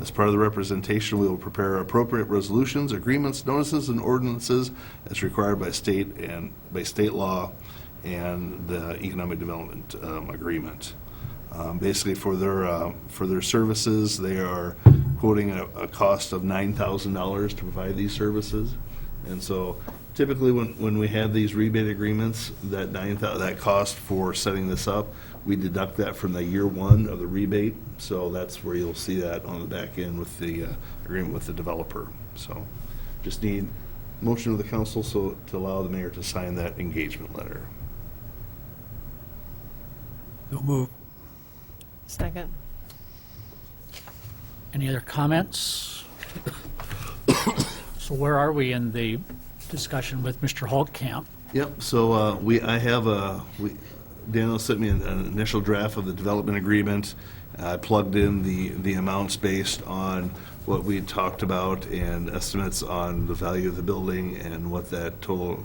As part of the representation, we will prepare appropriate resolutions, agreements, notices, and ordinances as required by state law and the economic development agreement. Basically, for their services, they are quoting a cost of $9,000 to provide these services. And so typically when we have these rebate agreements, that cost for setting this up, we deduct that from the year one of the rebate. So that's where you'll see that on the back end with the agreement with the developer. So just need motion of the council to allow the mayor to sign that engagement letter. Don't move. Second. Any other comments? So where are we in the discussion with Mr. Holtkamp? Yep, so Daniel sent me an initial draft of the development agreement, I plugged in the amounts based on what we had talked about and estimates on the value of the building and what that total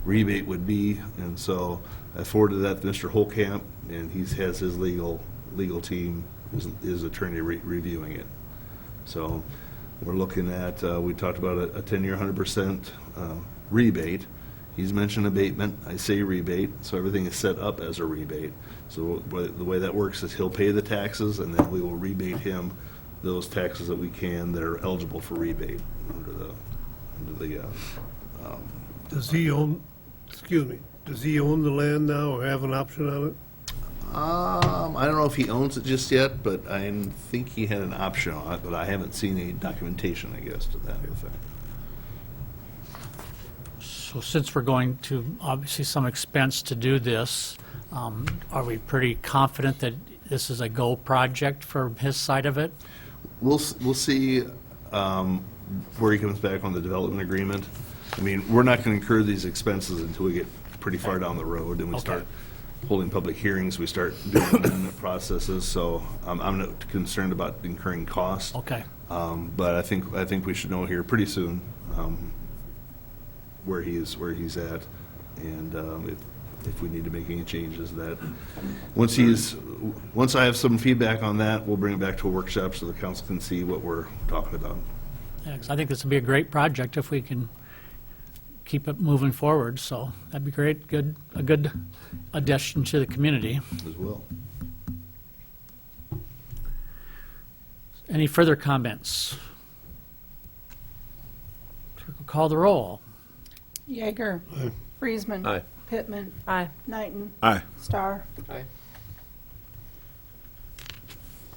rebate would be. And so I forwarded that to Mr. Holcamp, and he has his legal team, his attorney reviewing it. So we're looking at, we talked about a 10-year, 100% rebate. He's mentioned abatement, I say rebate, so everything is set up as a rebate. So the way that works is he'll pay the taxes, and then we will rebate him those taxes that we can that are eligible for rebate under the Does he own, does he own the land now or have an option on it? I don't know if he owns it just yet, but I think he had an option on it, but I haven't seen any documentation, I guess, to that effect. So since we're going to, obviously, some expense to do this, are we pretty confident that this is a go project for his side of it? We'll see where he comes back on the development agreement. I mean, we're not going to incur these expenses until we get pretty far down the road and we start holding public hearings, we start doing amendment processes, so I'm not concerned about incurring costs. Okay. But I think we should know here pretty soon where he's at, and if we need to make any changes. That once I have some feedback on that, we'll bring it back to a workshop so the council can see what we're talking about. Yeah, 'cause I think this would be a great project if we can keep it moving forward, so that'd be great, a good addition to the community. As well. Any further comments? Clerk will call the roll. Yeager. Friesman. Aye. Pittman. Aye. Knighton. Aye. Star. Aye.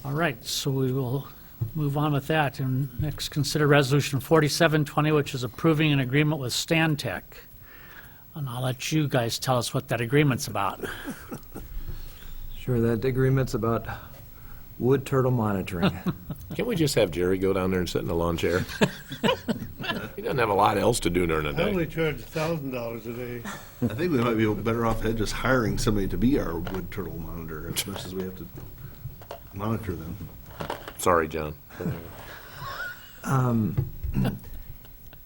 All right, so we will move on with that. And next, consider Resolution 4720, which is approving an agreement with Stantec. And I'll let you guys tell us what that agreement's about. Sure, that agreement's about wood turtle monitoring. Can't we just have Jerry go down there and sit in a lawn chair? He doesn't have a lot else to do during the I only day. charge $1,000 a day. I think we might be better off just hiring somebody to be our wood turtle monitor as much as we have to monitor them. Sorry, John.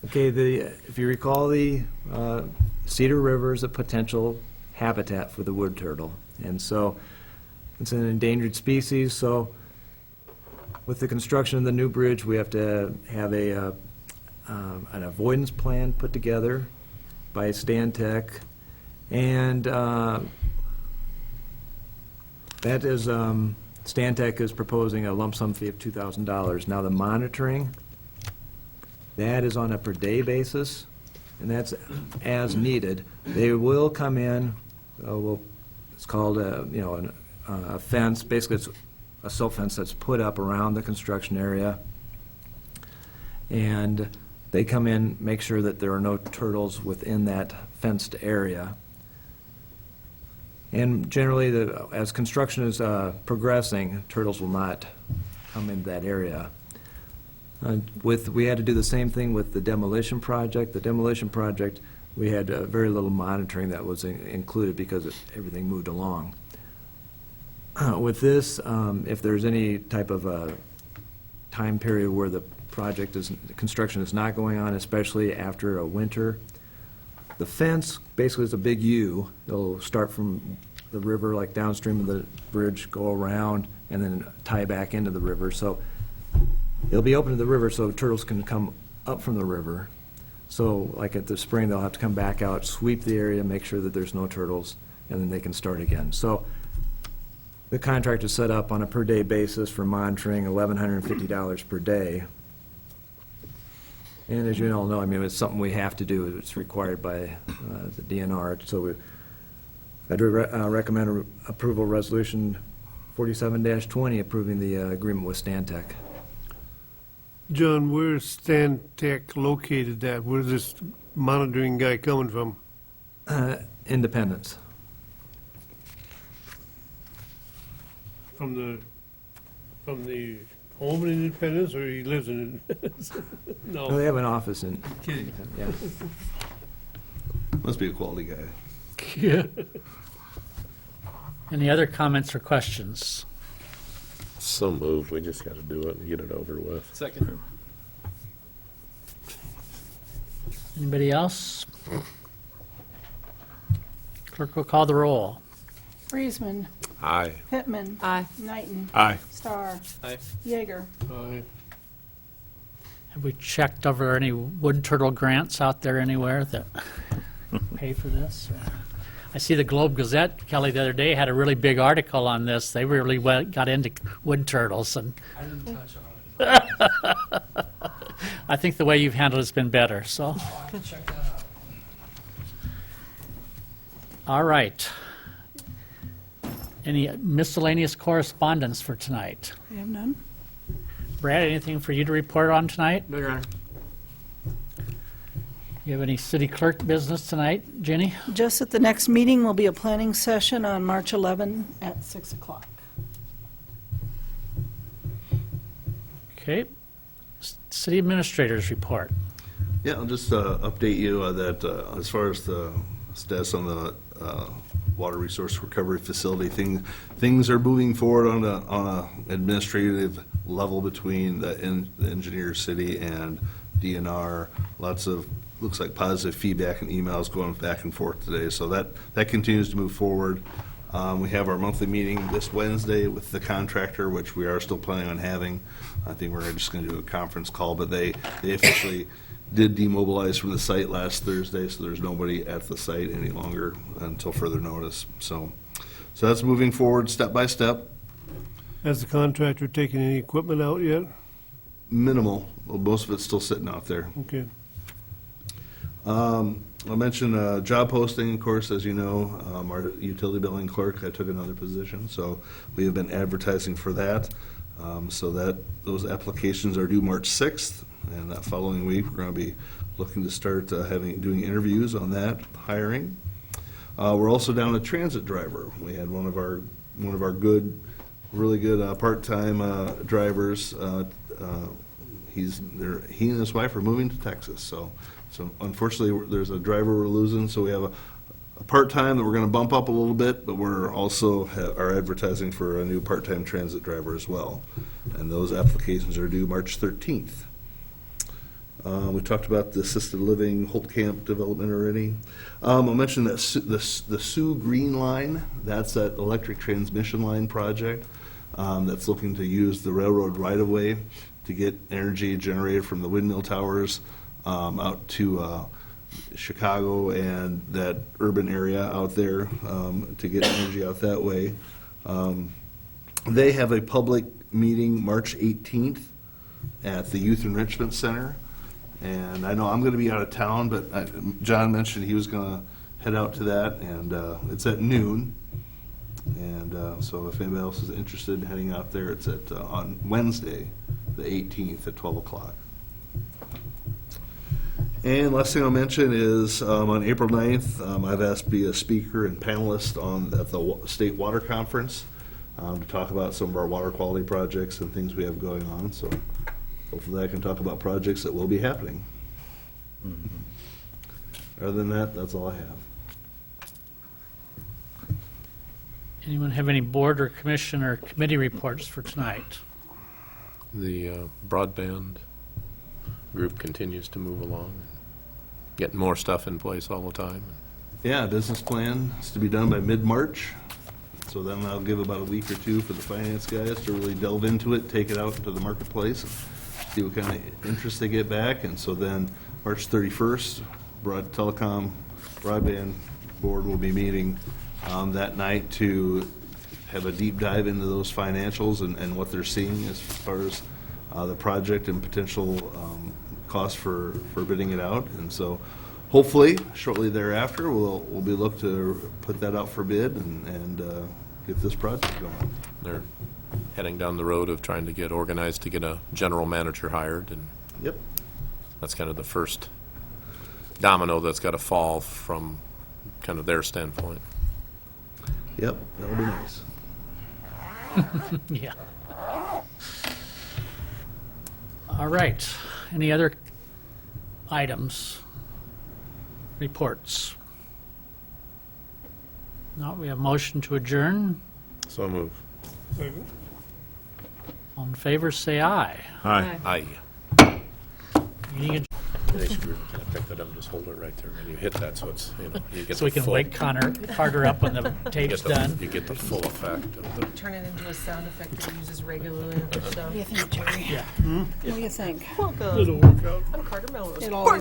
Okay, if you recall, the Cedar River is a potential habitat for the wood turtle. And so it's an endangered species, so with the construction of the new bridge, we have to have an avoidance plan put together by Stantec. And that is, Stantec is proposing a lump sum fee of $2,000. Now, the monitoring, that is on a per-day basis, and that's as needed. They will come in, it's called a fence, basically it's a silt fence that's put up around the construction area, and they come in, make sure that there are no turtles within that fenced area. And generally, as construction is progressing, turtles will not come into that area. We had to do the same thing with the demolition project. The demolition project, we had very little monitoring that was included because everything moved along. With this, if there's any type of a time period where the construction is not going on, especially after a winter, the fence basically is a big U. It'll start from the river, like downstream of the bridge, go around, and then tie back into the river. So it'll be open to the river so turtles can come up from the river. So like at the spring, they'll have to come back out, sweep the area, make sure that there's no turtles, and then they can start again. So the contract is set up on a per-day basis for monitoring, $1,150 per day. And as you all know, I mean, it's something we have to do. It's required by the DNR. So I'd recommend approval resolution 47-20, approving the agreement with Stantec. John, where's Stantec located at? Where's this monitoring guy coming from? Independence. From the home in Independence, or he lives in Independence? Well, they No. have an office in. Kidding. Yeah. Must be a quality guy. Yeah. Any other comments or questions? So moved, we just got to do it and get it over with. Second. Anybody else? Clerk will call the roll. Friesman, Aye. Pittman, Aye. Knighton, Aye. Starr, Aye. Jaeger. Have we checked over any wood turtle grants out there anywhere that pay for this? I see the Globe Gazette, Kelly, the other day had a really big article on this. They really got into wood turtles, and I didn't touch on it. I think the way you've handled it's been better, so. I can check that out. All right. Any miscellaneous correspondence for tonight? We have none? Brad, anything for you to report on tonight? No, Your Honor. You have any city clerk business tonight, Jenny? Just at the next meeting will be a planning session on March 11 at 6 o'clock. Okay. City administrators report. Yeah, I'll just update you that as far as the status on the water resource recovery facility, things are moving forward on a administrative level between the engineer city and DNR. Lots of, looks like positive feedback and emails going back and forth today, so that continues to move forward. We have our monthly meeting this Wednesday with the contractor, which we are still planning on having. I think we're just going to do a conference call, but they officially did demobilize from the site last Thursday, so there's nobody at the site any longer until further notice. So that's moving forward step by step. Has the contractor taken any equipment out yet? Minimal. Well, most of it's still sitting out there. Okay. I mentioned job posting, of course, as you know, our utility billing clerk, I took another position, so we have been advertising for that. So that those applications are due March 6th, and that following week, we're going to be looking to start doing interviews on that hiring. We're also down a transit driver. We had one of our really good part-time drivers. He and his wife are moving to Texas, so unfortunately, there's a driver we're losing, so we have a part-time that we're going to bump up a little bit, but we're also are advertising for a new part-time transit driver as well. And those applications are due March 13th. We talked about the assisted living Holt Camp development already. I'll mention that the Sioux Green Line, that's that electric transmission line project that's looking to use the railroad right-of-way to get energy generated from the windmill towers out to Chicago and that urban area out there to get energy out that way. They have a public meeting March 18th at the Youth Enrichment Center. And I know I'm going to be out of town, but John mentioned he was going to head out to that, and it's at noon. And so if anybody else is interested in heading out there, it's on Wednesday, the 18th at 12 o'clock. And last thing I'll mention is on April 9th, I've asked to be a speaker and panelist at the State Water Conference to talk about some of our water quality projects and things we have going on. So hopefully I can talk about projects that will be happening. Other than that, that's all I have. Anyone have any board or commission or committee reports for tonight? The broadband group continues to move along, getting more stuff in place all the time. Yeah, business plan is to be done by mid-March. So then I'll give about a week or two for the finance guys to really delve into it, take it out into the marketplace, and see what kind of interest they get back. And so then March 31st, Telecom Broadband Board will be meeting that night to have a deep dive into those financials and what they're seeing as far as the project and potential costs for bidding it out. And so hopefully shortly thereafter, we'll be look to put that out for bid and get this project going. They're heading down the road of trying to get organized to get a general manager hired, and Yep. that's kind of the first domino that's got to fall from kind of their standpoint. Yep, that'll be nice. Yeah. All right. Any other items? Reports? No, we have motion to adjourn. So move. All in favor, say aye. Aye. Aye. Meeting adjourned. They screw, can I pick that up, just hold it right there, and you hit that, so it's, you know, you get So we the can full. wake Carter up when the you tape's get the- done. You get the full effect of the. Turn it into a sound effect that he uses regularly on the show. What do you think, Jerry? Yeah. What do you think? Welcome. It'll work out. I'm Carter Melrose. It always